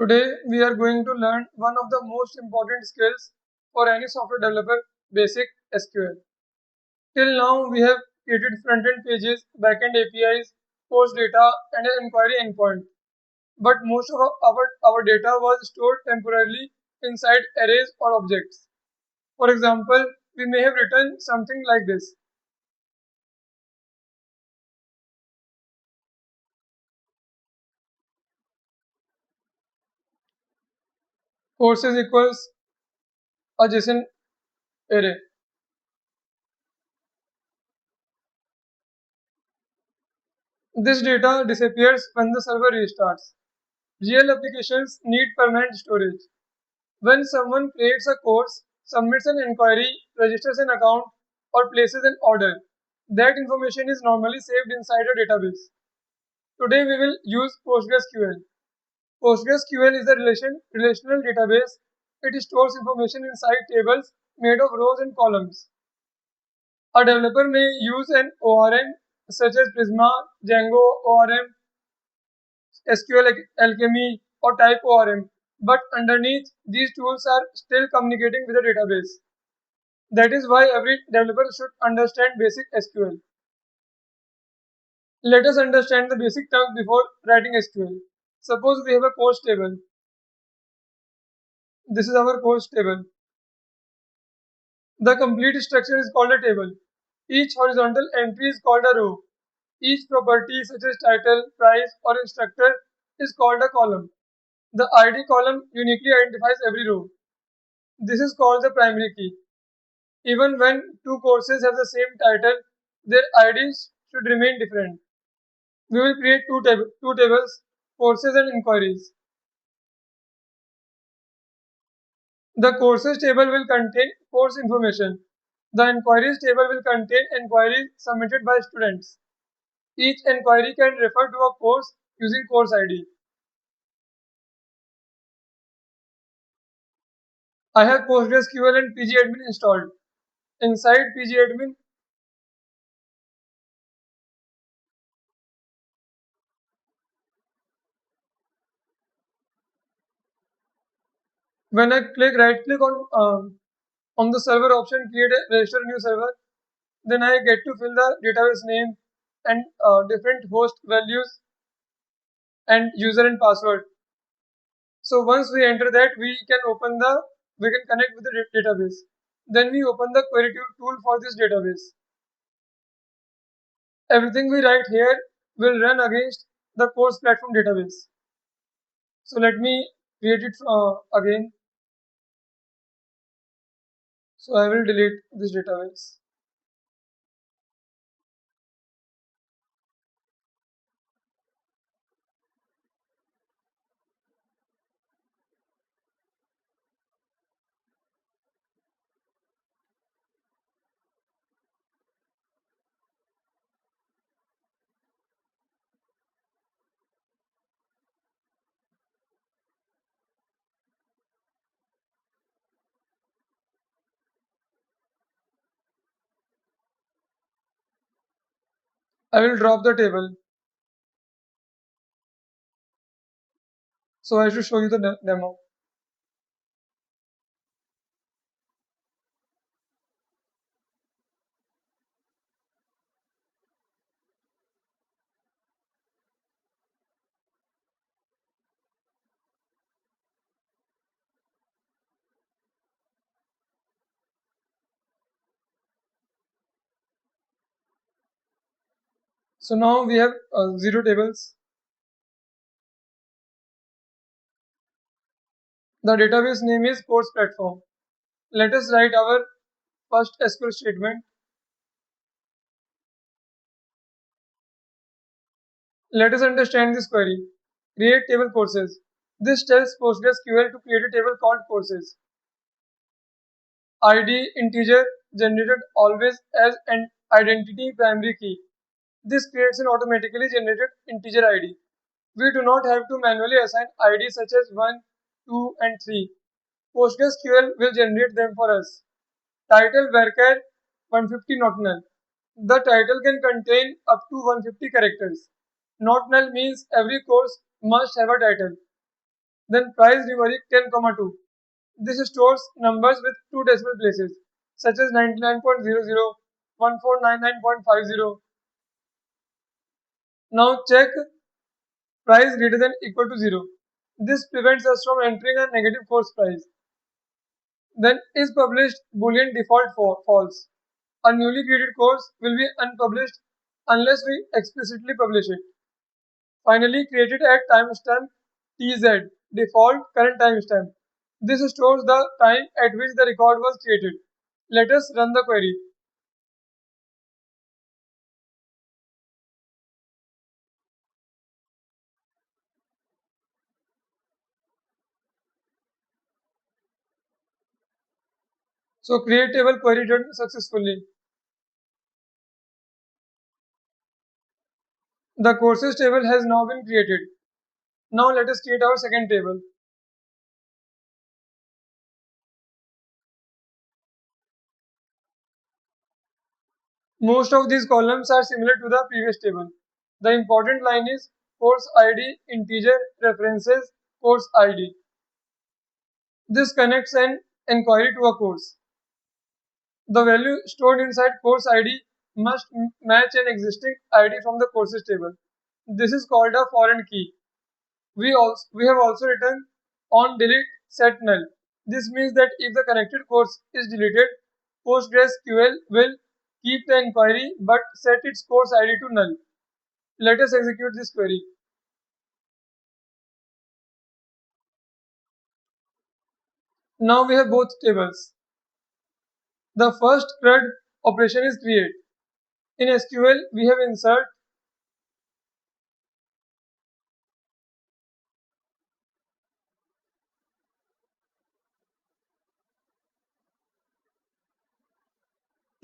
Today we are going to learn one of the most important skills for any software developer, basic SQL. Till now we have created front-end pages, back-end APIs, post data and an inquiry endpoint. But most of our data was stored temporarily inside arrays or objects. For example, we may have written something like this. Courses equals a JSON array. This data disappears when the server restarts. Real applications need permanent storage. When someone creates a course, submits an inquiry, registers an account, or places an order, that information is normally saved inside a database. Today we will use PostgreSQL. PostgreSQL is a relational database. It stores information inside tables made of rows and columns. A developer may use an ORM such as Prisma, Django ORM, SQLAlchemy, or TypeORM, but underneath these tools are still communicating with the database. That is why every developer should understand basic SQL. Let us understand the basic terms before writing SQL. Suppose we have a course table. This is our course table. The complete structure is called a table. Each horizontal entry is called a row. Each property such as title, price, or instructor is called a column. The ID column uniquely identifies every row. This is called the primary key. Even when two courses have the same title, their IDs should remain different. We will create two tables, courses and inquiries. The courses table will contain course information. The inquiries table will contain inquiries submitted by students. Each inquiry can refer to a course using course ID. I have PostgreSQL and pgadmin installed. Inside pgadmin, when I right click on the server option, create a register new server, then I get to fill the database name and different host values and user and password. So once we enter that, we can connect with the database. Then we open the query tool for this database. Everything we write here will run against the course platform database. So let me create it again. So I will delete this database. I will drop the table. So I should show you the demo. So now we have zero tables. The database name is course platform. Let us write our first SQL statement. Let us understand this query. Create table courses. This tells PostgreSQL to create a table called courses. ID integer generated always as an identity primary key. This creates an automatically generated integer ID. We do not have to manually assign IDs such as 1, 2, and 3. PostgreSQL will generate them for us. Title varchar 150 not null. The title can contain up to 150 characters. Not null means every course must have a title. Then price memory 10,2. This stores numbers with two decimal places, such as 99.00, 1499.50. Now check price greater than equal to 0. This prevents us from entering a negative course price. Then is published boolean default false. A newly created course will be unpublished unless we explicitly publish it. Finally, created at timestamp TZ, default current timestamp. This stores the time at which the record was created. Let us run the query. So create table query done successfully. The courses table has now been created. Now let us create our second table. Most of these columns are similar to the previous table. The important line is course ID integer references course ID. This connects an enquiry to a course. The value stored inside course ID must match an existing ID from the courses table. This is called a foreign key. We have also written on delete set null. This means that if the connected course is deleted, PostgreSQL will keep the inquiry but set its course ID to null. Let us execute this query. Now we have both tables. The first CRUD operation is create. In SQL, we have insert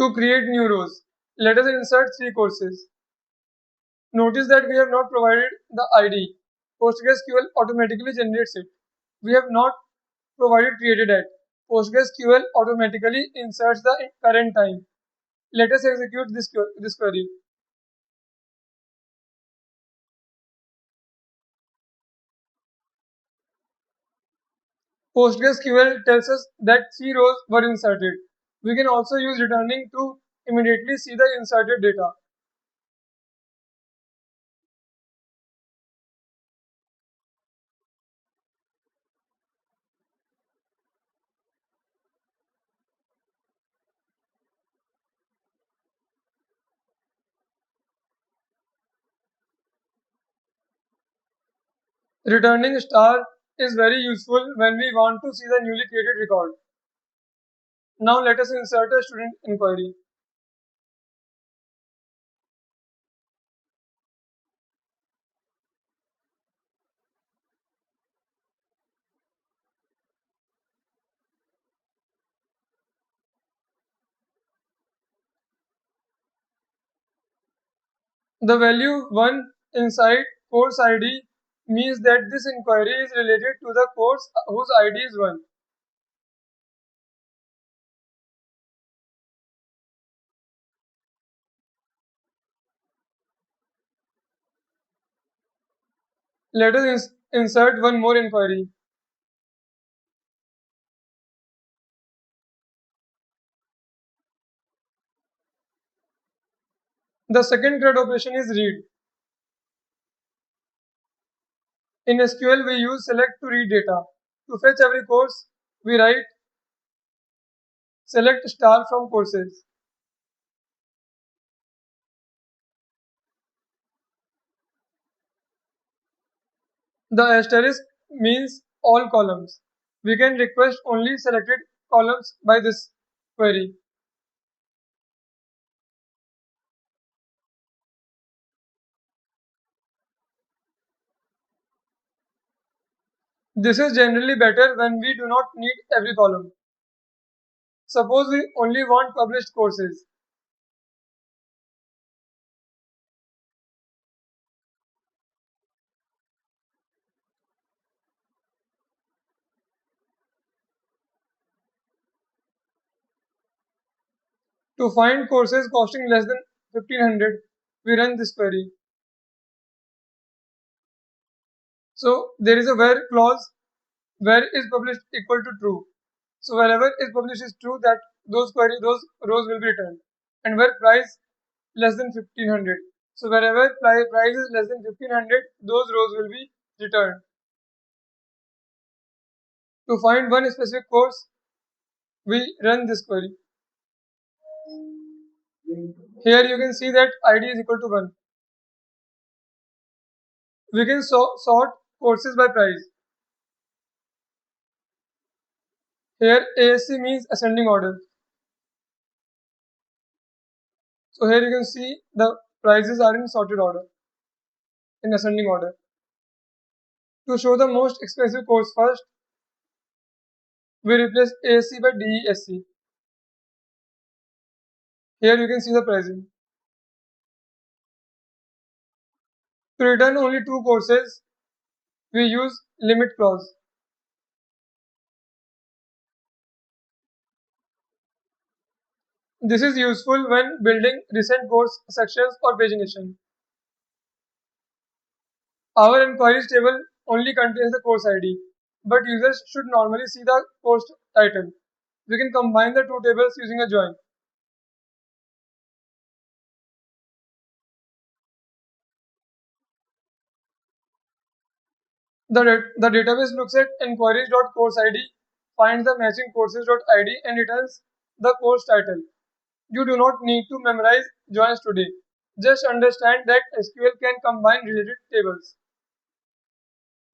to create new rows. Let us insert three courses. Notice that we have not provided the ID. PostgreSQL automatically generates it. We have not provided created at. PostgreSQL automatically inserts the current time. Let us execute this query. PostgreSQL tells us that three rows were inserted. We can also use returning to immediately see the inserted data. Returning star is very useful when we want to see the newly created record. Now let us insert a student inquiry. The value 1 inside course ID means that this inquiry is related to the course whose ID is 1. Let us insert one more inquiry. The second CRUD operation is read. In SQL, we use select to read data. To fetch every course, we write select star from courses. The asterisk means all columns. We can request only selected columns by this query. This is generally better when we do not need every column. Suppose we only want published courses. To find courses costing less than 1500, we run this query. So there is a where clause where is published equal to true. So wherever is published is true, that those rows will be returned. And where price less than 1500. So wherever price is less than 1500, those rows will be returned. To find one specific course, we run this query. Here you can see that ID is equal to 1. We can sort courses by price. Here ASC means ascending order. So here you can see the prices are in sorted order, in ascending order. To show the most expensive course first, we replace ASC by DESC. Here you can see the pricing. To return only two courses, we use limit clause. This is useful when building recent course sections or pagination. Our enquiries table only contains the course ID, but users should normally see the course title. We can combine the two tables using a join. The database looks at enquiries.course_id, finds the matching courses.id, and returns the course title. You do not need to memorize joins today. Just understand that SQL can combine related tables.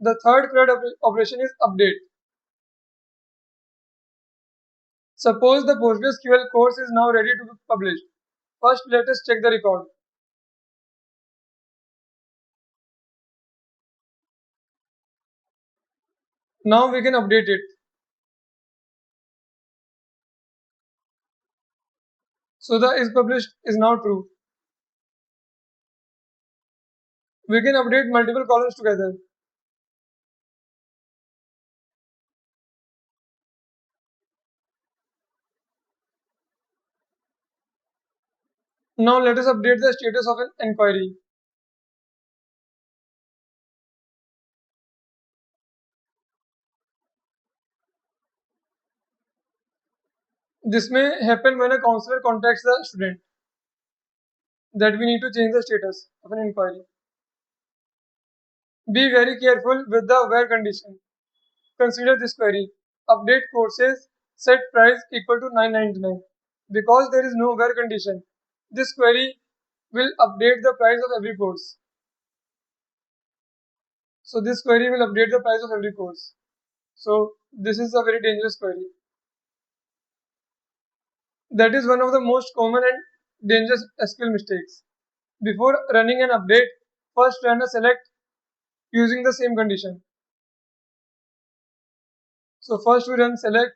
The third CRUD operation is update. Suppose the PostgreSQL course is now ready to be published. First, let us check the record. Now we can update it. So the is published is now true. We can update multiple columns together. Now let us update the status of an enquiry. This may happen when a counselor contacts the student that we need to change the status of an inquiry. Be very careful with the where condition. Consider this query. Update courses set price equal to 999. Because there is no where condition, this query will update the price of every course. So this query will update the price of every course. So this is a very dangerous query. That is one of the most common and dangerous SQL mistakes. Before running an update, first run a select using the same condition. So first we run select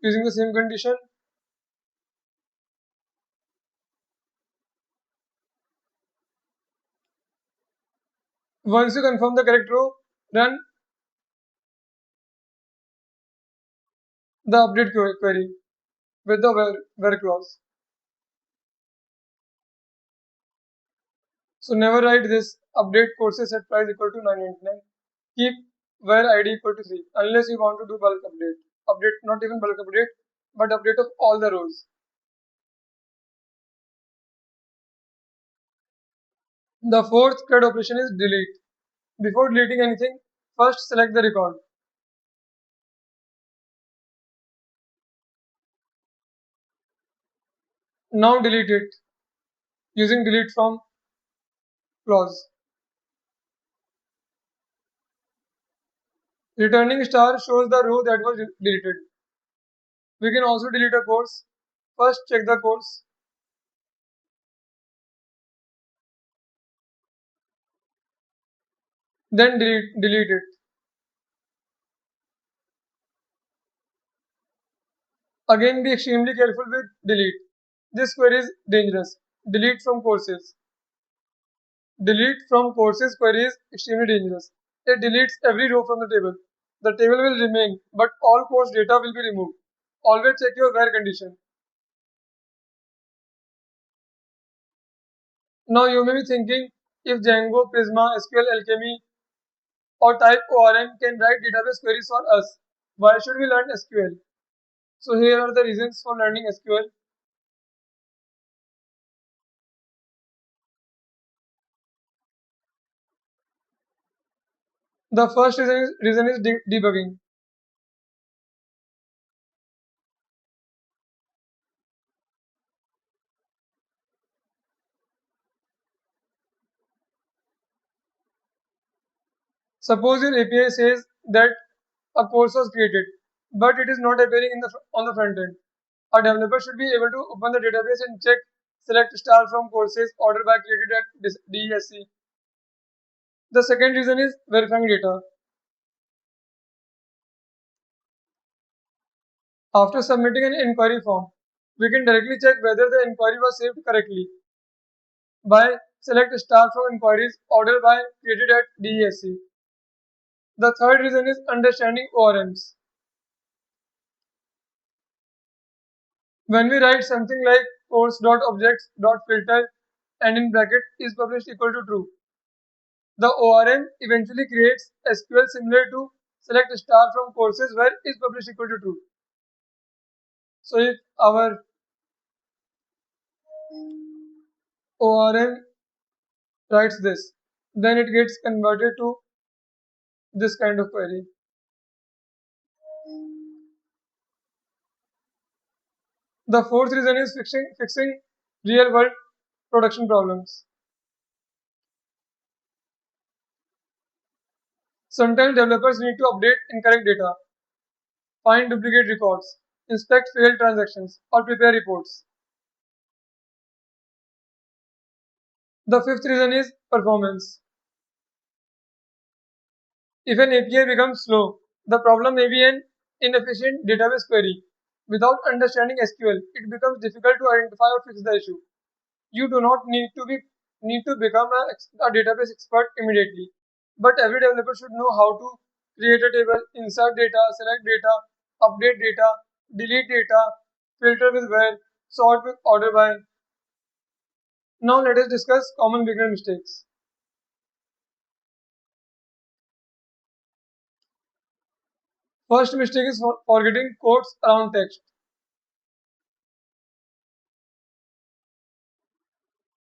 using the same condition. Once you confirm the correct row, run the update query with the where clause. So never write this update courses at price equal to 999. Keep where ID equal to 3 unless you want to do bulk update. Update not even bulk update, but update of all the rows. The fourth CRUD operation is delete. Before deleting anything, first select the record. Now delete it using delete from clause. Returning star shows the row that was deleted. We can also delete a course. First check the course, then delete it. Again, be extremely careful with delete. This query is dangerous. Delete from courses. Delete from courses query is extremely dangerous. It deletes every row from the table. The table will remain, but all course data will be removed. Always check your where condition. Now you may be thinking, if Django, Prisma, SQLAlchemy or TypeORM can write database queries for us. Why should we learn SQL? So here are the reasons for learning SQL. The first reason is debugging. Suppose your API says that a course was created, but it is not appearing on the front end. A developer should be able to open the database and check select star from courses ordered by created at DESC. The second reason is verifying data. After submitting an inquiry form, we can directly check whether the inquiry was saved correctly by select star from inquiries ordered by created at DESC. The third reason is understanding ORMs. When we write something like course.objects.filter and in bracket is published equal to true, the ORM eventually creates SQL similar to select star from courses where is published equal to true. So if our ORM writes this, then it gets converted to this kind of query. The fourth reason is fixing real world production problems. Sometimes developers need to update incorrect data, find duplicate records, inspect failed transactions, or prepare reports. The fifth reason is performance. If an API becomes slow, the problem may be an inefficient database query. Without understanding SQL, it becomes difficult to identify or fix the issue. You do not need to become a database expert immediately, but every developer should know how to create a table, insert data, select data, update data, delete data, filter with where, sort with order by. Now let us discuss common beginner mistakes. First mistake is forgetting quotes around text.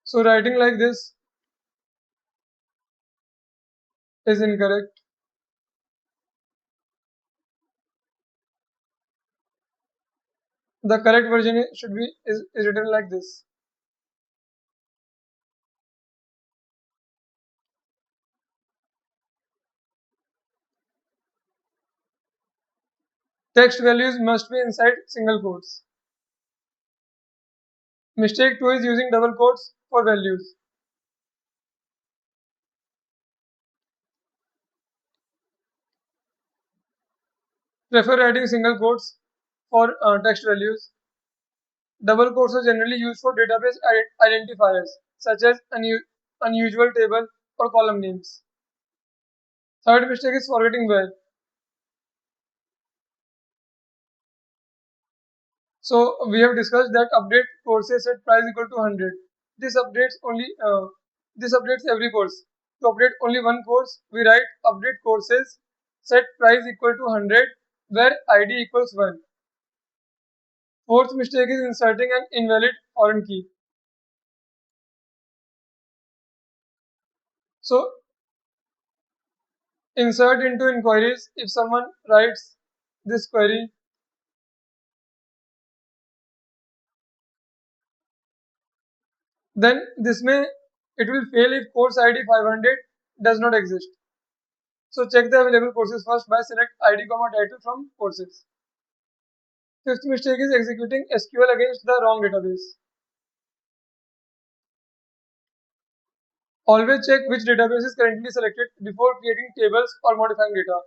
So writing like this is incorrect. The correct version is written like this. Text values must be inside single quotes. Mistake 2 is using double quotes for values. Prefer writing single quotes for text values. Double quotes are generally used for database identifiers such as unusual table or column names. Third mistake is forgetting where. So we have discussed that update courses set price equal to 100. This updates only this updates every course. To update only one course, we write update courses set price equal to 100 where ID equals 1. Fourth mistake is inserting an invalid foreign key. So insert into inquiries if someone writes this query, then this may it will fail if course ID 500 does not exist. So check the available courses first by select ID comma title from courses. Fifth mistake is executing SQL against the wrong database. Always check which database is currently selected before creating tables or modifying data.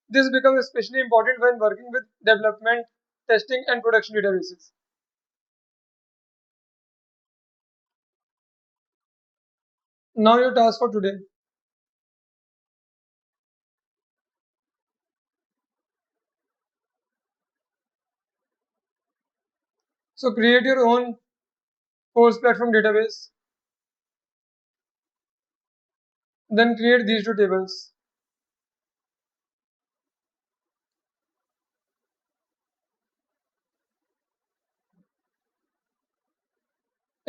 This becomes especially important when working with development, testing, and production databases. Now your task for today. So create your own course platform database. Then create these two tables.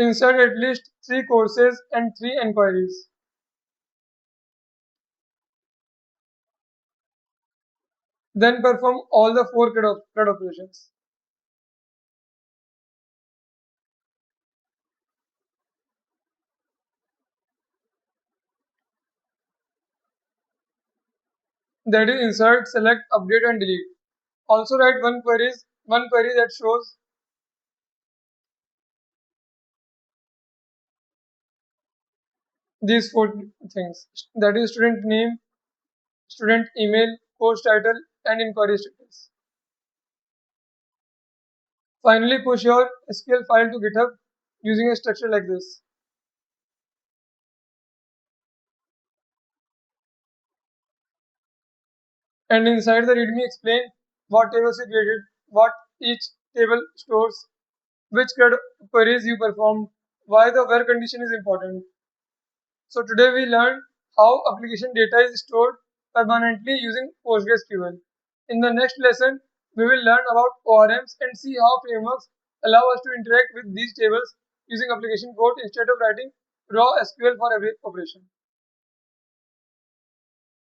Insert at least 3 courses and 3 enquiries. Then perform all the 4 CRUD operations. That is insert, select, update and delete. Also write one query that shows these 4 things. That is student name, student email, course title and inquiry status. Finally push your SQL file to GitHub using a structure like this. And inside the readme explain what tables you created, what each table stores, which queries you performed, why the where condition is important. So today we learned how application data is stored permanently using PostgreSQL. In the next lesson, we will learn about ORMs and see how frameworks allow us to interact with these tables using application code instead of writing raw SQL for every operation.